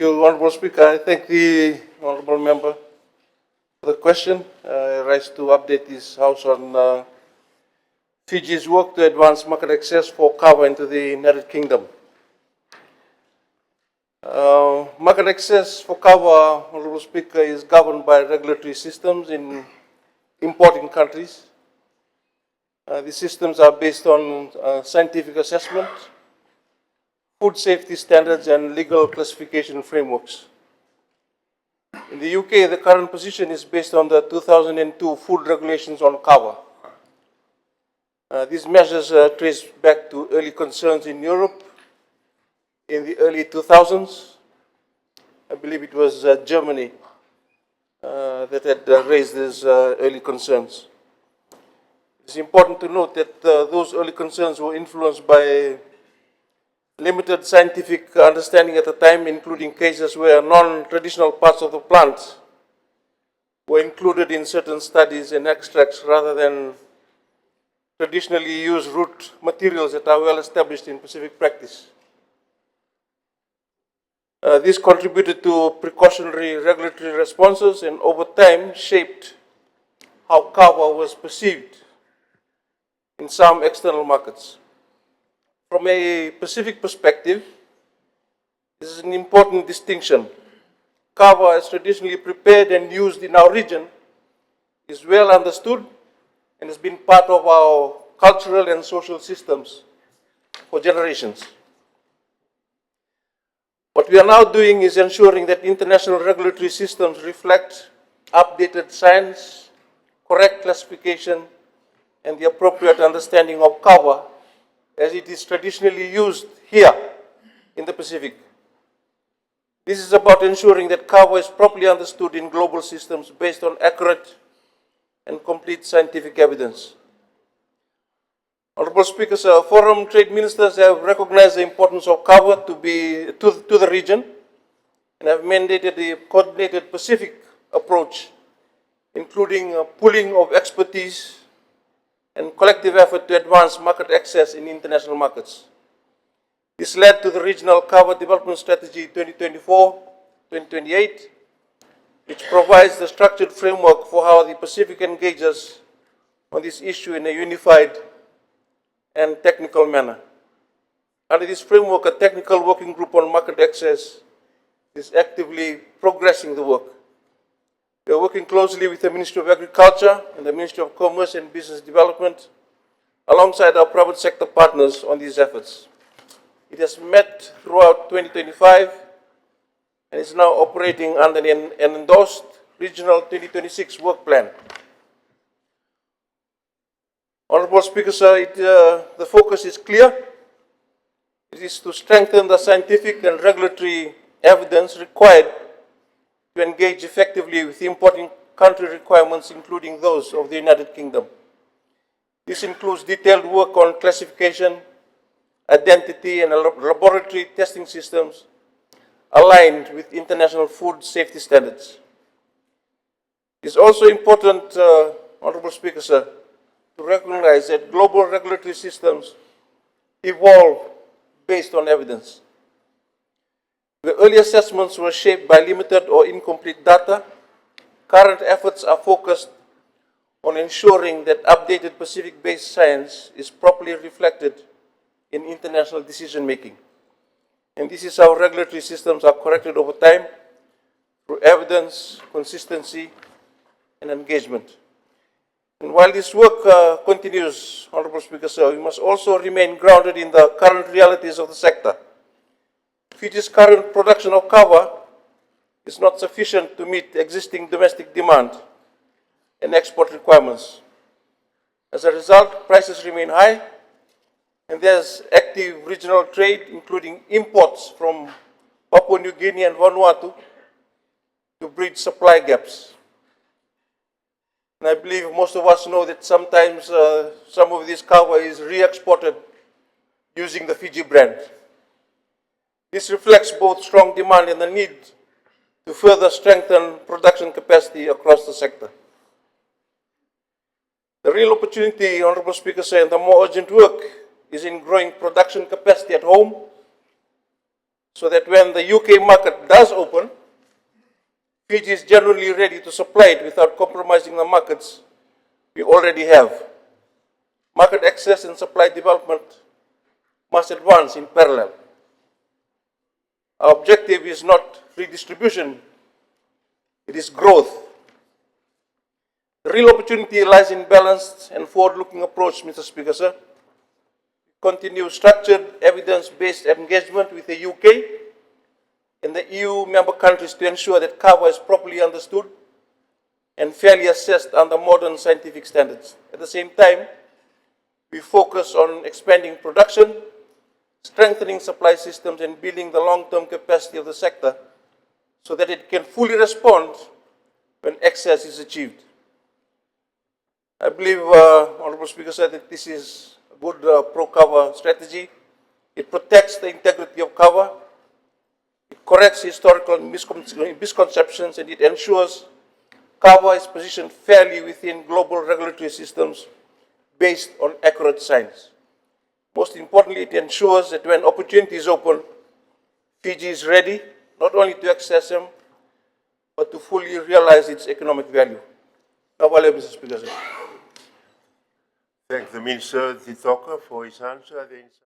you, Honorable Speaker. I thank the Honorable Member for the question. I rise to update this House on Fiji's work to advance market access for kava into the United Kingdom. Market access for kava, Honorable Speaker, is governed by regulatory systems in importing countries. These systems are based on scientific assessment, food safety standards, and legal classification frameworks. In the UK, the current position is based on the 2002 food regulations on kava. These measures trace back to early concerns in Europe in the early 2000s. I believe it was Germany that had raised these early concerns. It's important to note that those early concerns were influenced by limited scientific understanding at the time, including cases where non-traditional parts of the plant were included in certain studies and extracts rather than traditionally used root materials that are well established in Pacific practice. This contributed to precautionary regulatory responses and over time shaped how kava was perceived in some external markets. From a Pacific perspective, this is an important distinction. Kava, as traditionally prepared and used in our region, is well understood and has been part of our cultural and social systems for generations. What we are now doing is ensuring that international regulatory systems reflect updated science, correct classification, and the appropriate understanding of kava as it is traditionally used here in the Pacific. This is about ensuring that kava is properly understood in global systems based on accurate and complete scientific evidence. Honorable Speakers, forum trade ministers have recognized the importance of kava to the region and have mandated a coordinated Pacific approach, including pooling of expertise and collective effort to advance market access in international markets. This led to the Regional Kava Development Strategy 2024-2028, which provides the structured framework for how the Pacific engages on this issue in a unified and technical manner. Under this framework, a technical working group on market access is actively progressing the work. We are working closely with the Ministry of Agriculture and the Ministry of Commerce and Business Development, alongside our private sector partners on these efforts. It has met throughout 2025 and is now operating under an endorsed Regional 2026 Work Plan. Honorable Speaker, the focus is clear. It is to strengthen the scientific and regulatory evidence required to engage effectively with importing country requirements, including those of the United Kingdom. This includes detailed work on classification, identity, and laboratory testing systems aligned with international food safety standards. It is also important, Honorable Speaker, to recognize that global regulatory systems evolve based on evidence. The early assessments were shaped by limited or incomplete data. Current efforts are focused on ensuring that updated Pacific-based science is properly reflected in international decision-making. And this is how regulatory systems are corrected over time through evidence, consistency, and engagement. And while this work continues, Honorable Speaker, we must also remain grounded in the current realities of the sector. Fiji's current production of kava is not sufficient to meet existing domestic demand and export requirements. As a result, prices remain high, and there's active regional trade, including imports from Papua New Guinea and Vanuatu, to bridge supply gaps. And I believe most of us know that sometimes some of this kava is re-exported using the Fiji brand. This reflects both strong demand and the need to further strengthen production capacity across the sector. The real opportunity, Honorable Speaker, and the more urgent work is in growing production capacity at home so that when the UK market does open, Fiji is genuinely ready to supply it without compromising the markets we already have. Market access and supply development must advance in parallel. Our objective is not redistribution, it is growth. The real opportunity lies in balanced and forward-looking approach, Mr. Speaker, sir. Continue structured, evidence-based engagement with the UK and the EU member countries to ensure that kava is properly understood and fairly assessed under modern scientific standards. At the same time, we focus on expanding production, strengthening supply systems, and building the long-term capacity of the sector so that it can fully respond when access is achieved. I believe, Honourable Speaker said that this is a good pro-kava strategy. It protects the integrity of kava, it corrects historical misconceptions, and it ensures kava is positioned fairly within global regulatory systems based on accurate science. Most importantly, it ensures that when opportunities open, Fiji is ready not only to access them, but to fully realize its economic value. Now, Mr. Speaker. Thank the Minister Ditoka for his answer.